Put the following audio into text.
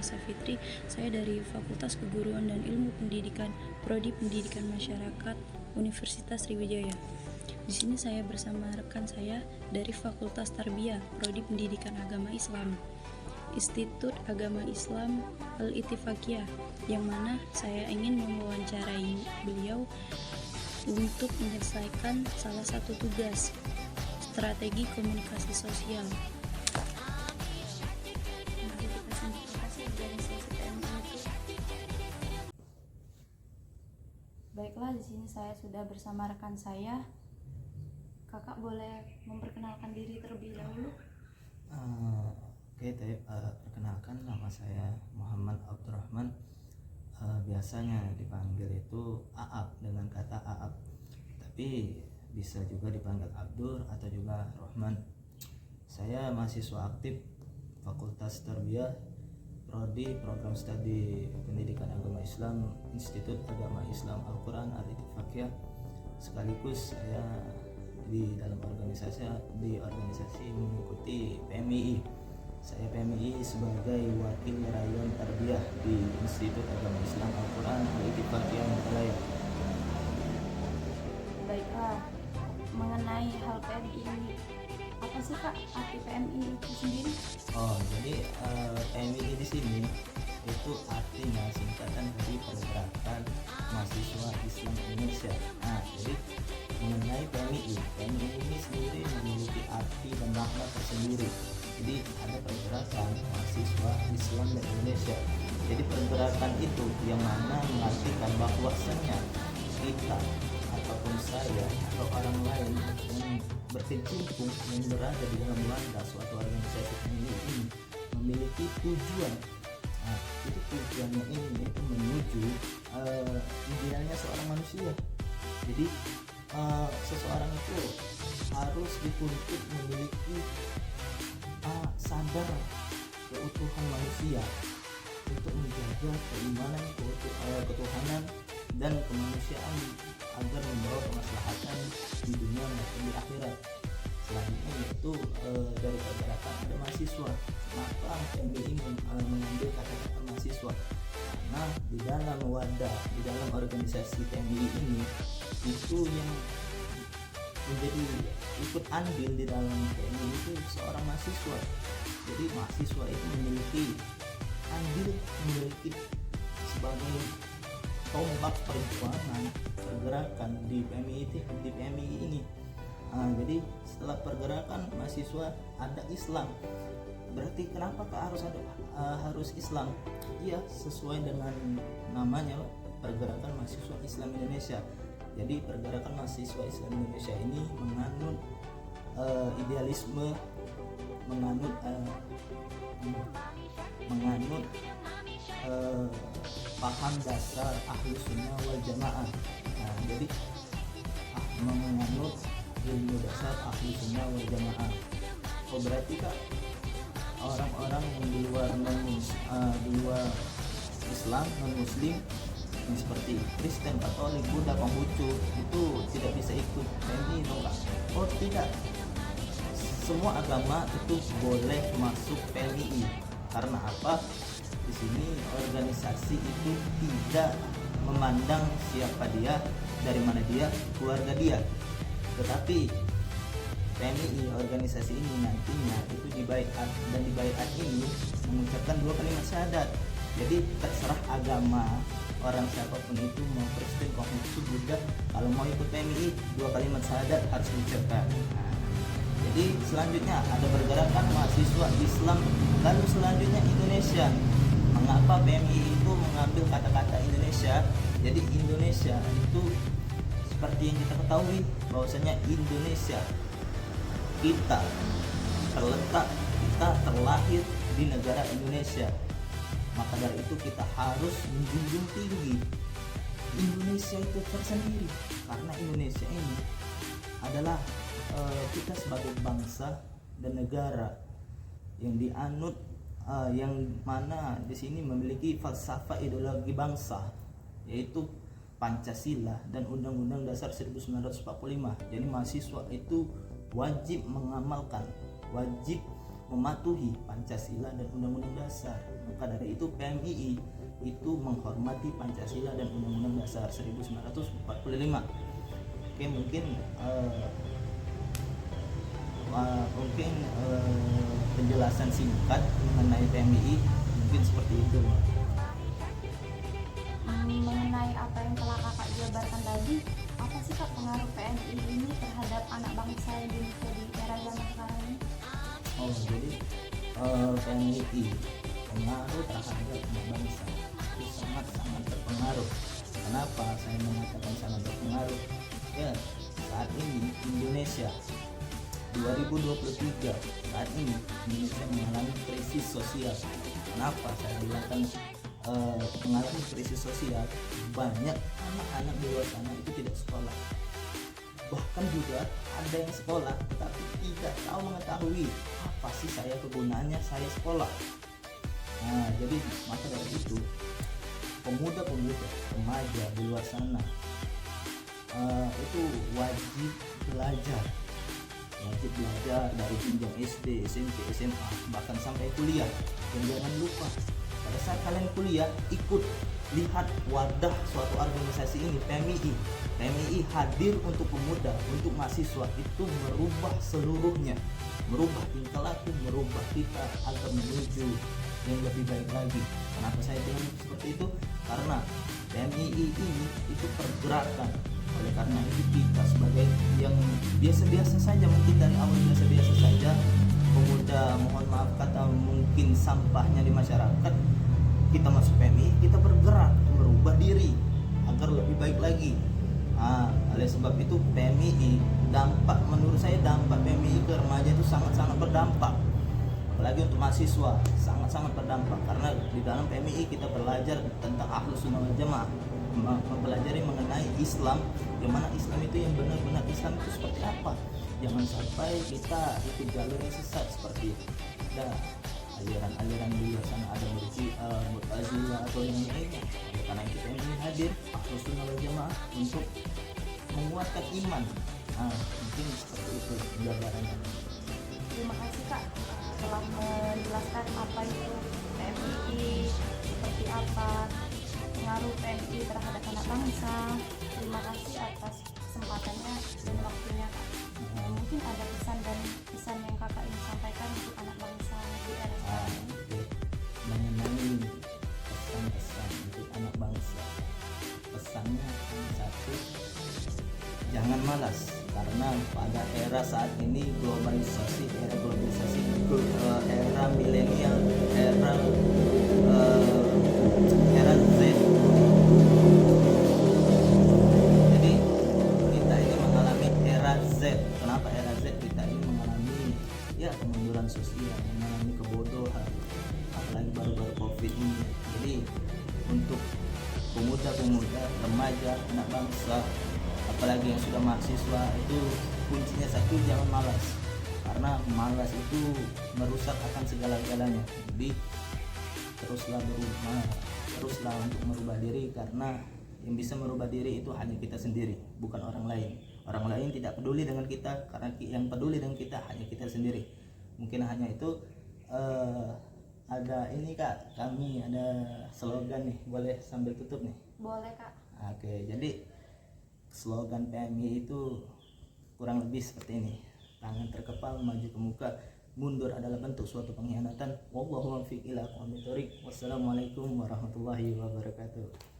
Safitri. Saya dari Fakultas Keguruan dan Ilmu Pendidikan, Prodi Pendidikan Masyarakat, Universitas Sriwijaya. Di sini saya bersama rekan saya dari Fakultas Tarbiyah, Prodi Pendidikan Agama Islam, Institut Agama Islam Al-Ittifaqiyah, yang mana saya ingin mewawancarai beliau untuk menyelesaikan salah satu tugas strategi komunikasi sosial. Mari kita simak organisasi PMI itu. Baiklah, di sini saya sudah bersama rekan saya. Kakak boleh memperkenalkan diri terlebih dahulu? Oke, perkenalkan, nama saya Muhammad Abdurrahman. Biasanya dipanggil itu Aab dengan kata Aab, tapi bisa juga dipanggil Abdur atau juga Rahman. Saya mahasiswa aktif Fakultas Tarbiyah, Prodi Program Studi Pendidikan Agama Islam, Institut Agama Islam Al-Quran Al-Ittifaqiyah. Sekaligus saya di dalam organisasi mengikuti PMII. Saya PMII sebagai wakil rayon Tarbiyah di Institut Agama Islam Al-Quran Al-Ittifaqiyah Majalaya. Baiklah, mengenai hal PMI ini, apa sih Kak arti PMI itu sendiri? Jadi PMII di sini itu artinya singkatan dari Pergerakan Mahasiswa Islam Indonesia. Jadi mengenai PMII ini sendiri memiliki arti dan makna tersendiri. Jadi ada pergerakan mahasiswa Islam di Indonesia. Jadi pergerakan itu yang mana mengartikan bahwasanya kita ataupun saya atau orang lain yang berkecimpung yang berada di dalam wadah suatu organisasi PMII ini memiliki tujuan. Itu tujuannya ini yaitu menuju idealnya seorang manusia. Jadi seseorang itu harus dituntut memiliki sadar keutuhan manusia untuk menjaga keimanan, ketuhanan dan kemanusiaan agar membawa kemaslahatan di dunia maupun di akhirat. Selanjutnya yaitu dari pergerakan ada mahasiswa. Maka PMII mengambil kata-kata mahasiswa karena di dalam wadah, di dalam organisasi PMII ini itu yang menjadi ikut andil di dalam PMII itu seorang mahasiswa. Jadi mahasiswa itu memiliki andil, memiliki sebagai tombak perjuangan pergerakan di PMII ini. Jadi setelah pergerakan mahasiswa ada Islam. Berarti kenapa harus Islam? Iya, sesuai dengan namanya, pergerakan mahasiswa Islam Indonesia. Jadi pergerakan mahasiswa Islam Indonesia ini menganut idealisme, menganut paham dasar Ahlus Sunnah wal Jamaah. Jadi menganut ilmu dasar Ahlus Sunnah wal Jamaah. Berarti Kak, orang-orang yang di luar Islam, non Muslim seperti Kristen, Katolik, Buddha, Konghucu itu tidak bisa ikut PMII, Kak? Tidak, semua agama itu boleh masuk PMII. Karena apa? Di sini organisasi itu tidak memandang siapa dia, dari mana dia, keluarga dia. Tetapi PMII, organisasi ini nantinya itu dibaiat, dan dibaiat ini mengucapkan 2 kalimat syahadat. Jadi terserah agama orang siapapun itu, mau Kristen, Konghucu, Buddha, kalau mau ikut PMII 2 kalimat syahadat harus diucapkan. Jadi selanjutnya ada pergerakan mahasiswa Islam. Lalu selanjutnya Indonesia. Mengapa PMII itu mengambil kata-kata Indonesia? Jadi Indonesia itu seperti yang kita ketahui bahwasanya Indonesia, kita terlahir di negara Indonesia. Maka dari itu kita harus menjunjung tinggi Indonesia itu tersendiri, karena Indonesia ini adalah kita sebagai bangsa dan negara yang dianut, yang mana di sini memiliki falsafah ideologi bangsa, yaitu Pancasila dan Undang-Undang Dasar 1945. Jadi mahasiswa itu wajib mengamalkan, wajib mematuhi Pancasila dan Undang-Undang Dasar. Maka dari itu PMII itu menghormati Pancasila dan Undang-Undang Dasar 1945. Oke, mungkin penjelasan singkat mengenai PMII mungkin seperti itu. Mengenai apa yang telah kakak jabarkan tadi, apa sih kak pengaruh PMI ini terhadap anak bangsa Indonesia di era zaman sekarang ini? Jadi PMII pengaruh terhadap anak bangsa itu sangat terpengaruh. Kenapa saya mengatakan sangat terpengaruh? Ya, saat ini Indonesia 2023 saat ini Indonesia mengalami krisis sosial. Kenapa saya bilangkan mengalami krisis sosial? Banyak anak-anak di luar sana itu tidak sekolah, bahkan juga ada yang sekolah tetapi tidak tahu mengetahui apa sih saya kegunaannya saya sekolah. Nah, jadi maka dari itu pemuda-pemuda remaja di luar sana itu wajib belajar dari jenjang SD, SMP, SMA, bahkan sampai kuliah. Dan jangan lupa pada saat kalian kuliah ikut lihat wadah suatu organisasi ini, PMII. PMII hadir untuk pemuda, untuk mahasiswa itu merubah seluruhnya, merubah tingkah laku, merubah kita agar menuju yang lebih baik lagi. Kenapa saya bilang seperti itu? Karena PMII ini itu pergerakan. Oleh karena itu kita sebagai yang biasa-biasa saja, mungkin dari awal biasa-biasa saja, pemuda mohon maaf kata mungkin sampahnya di masyarakat, kita masuk PMI, kita bergerak merubah diri agar lebih baik lagi. Oleh sebab itu PMI dampak, menurut saya dampak PMI ke remaja itu sangat-sangat berdampak, apalagi untuk mahasiswa sangat-sangat berdampak, karena di dalam PMI kita belajar tentang Ahlus Sunnah wal Jamaah, mempelajari mengenai Islam, yang mana Islam itu yang benar-benar Islam itu seperti apa. Jangan sampai kita ikut jalur yang sesat seperti ada aliran-aliran di luar sana, ada Mu'tazilah atau yang lainnya. Karena itu ini hadir Ahlus Sunnah wal Jamaah untuk menguatkan iman. Mungkin seperti itu gambarannya. Terima kasih kak telah menjelaskan apa itu PMII, seperti apa pengaruh PMII terhadap anak bangsa. Terima kasih atas kesempatannya dan waktunya kak. Mungkin ada pesan yang kakak ingin sampaikan untuk anak bangsa di era sekarang. Mengenai pesan-pesan untuk anak bangsa, pesannya satu, jangan malas, karena pada era saat ini era milenial, era Z. Jadi kita ini mengalami era Z. Kenapa era Z? Kita ini mengalami kemunduran sosial, mengalami kebodohan, apalagi baru-baru COVID ini. Jadi untuk pemuda-pemuda, remaja, anak bangsa, apalagi yang sudah mahasiswa, itu kuncinya satu, jangan malas, karena malas itu merusak akan segala-galanya. Jadi teruslah untuk merubah diri, karena yang bisa merubah diri itu hanya kita sendiri, bukan orang lain. Orang lain tidak peduli dengan kita, karena yang peduli dengan kita hanya kita sendiri. Mungkin hanya itu. Ada ini kak, kami ada slogan nih, boleh sambil tutup nih? Boleh kak. Oke, jadi slogan PMI itu kurang lebih seperti ini: tangan terkepal, maju ke muka, mundur adalah bentuk suatu pengkhianatan. Wallahu muwaffiq ila aqwamit thoriq. Wassalamualaikum warahmatullahi wabarakatuh.